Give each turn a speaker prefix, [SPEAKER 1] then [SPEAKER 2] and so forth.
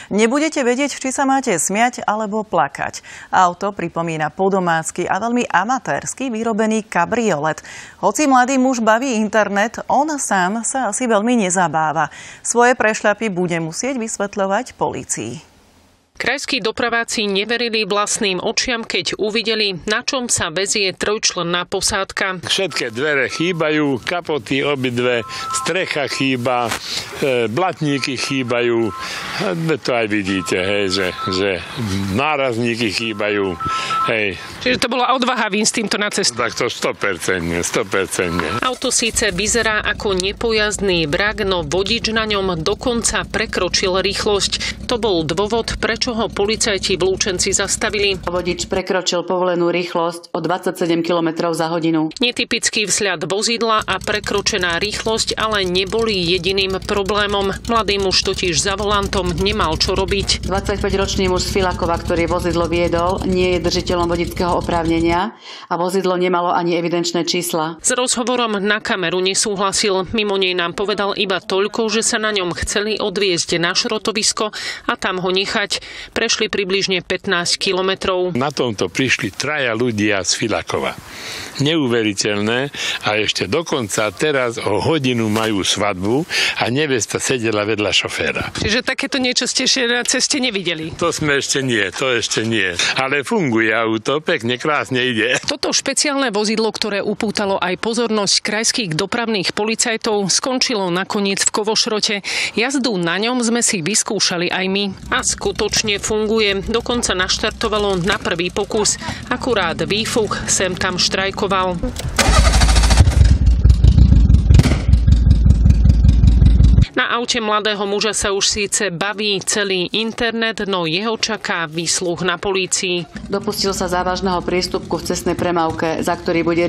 [SPEAKER 1] Nebudete vedieť, či sa máte smiať alebo plakať. Auto pripomína podomácky a veľmi amatérsky vyrobený kabriolet. Hoci mladý muž baví internet, on sám sa asi veľmi nezabáva. Svoje prešľapy bude musieť vysvetľovať polícii.
[SPEAKER 2] Krajskí dopraváci neverili vlastným očiam, keď uvideli, na čom sa vezie trojčlenná posádka.
[SPEAKER 3] Všetky dvere chýbajú, kapoty obidve, strecha chýba, blatníky chýbajú. To aj vidíte, hej, že nárazníky chýbajú. Hej.
[SPEAKER 2] Čiže to bola odvaha ísť s týmto na cestu?
[SPEAKER 3] Tak to 100%.
[SPEAKER 2] Auto síce vyzerá ako nepojazdný vrak, no vodič na ňom dokonca prekročil rýchlosť. To bol dôvod, prečo ho policajti v Lúčenci zastavili.
[SPEAKER 4] Vodič prekročil povolenú rýchlosť o 27 km za hodinu.
[SPEAKER 2] Netypický vzhľad vozidla a prekročená rýchlosť ale neboli jediným problémom. Mladý muž totiž za volantom nemal čo robiť.
[SPEAKER 4] 25-ročný muž z Filakova, ktorý vozidlo viedol, nie je držiteľom vodičského oprávnenia a vozidlo nemalo ani evidenčné čísla.
[SPEAKER 2] S rozhovorom na kameru nesúhlasil. Mimo nej nám povedal iba toľko, že sa na ňom chceli odviezť na šrotovisko a tam ho nechať. Prešli približne 15 kilometrov.
[SPEAKER 3] Na tomto prišli traja ľudia z Filakova. Neuveriteľné a ešte dokonca teraz o hodinu majú svadbu a nevesta sedela vedľa šoféra.
[SPEAKER 2] Čiže takéto niečo ste ešte na ceste nevideli?
[SPEAKER 3] To ešte nie. Ale funguje auto, pekne, krásne ide.
[SPEAKER 2] Toto špeciálne vozidlo, ktoré upútalo aj pozornosť krajských dopravných policajtov, skončilo nakoniec v Kovošrote. Jazdu na ňom sme si vyskúšali aj my. A skutočne funguje. Dokonca naštartovalo na prvý pokus. Akurát výfuch sem tam štrajkoval. Na aute mladého muža sa už síce baví celý internet, no jeho čaká výsluh na polícii.
[SPEAKER 4] Dopustil sa závažného priestupku v cestnej premávke, za ktorý bude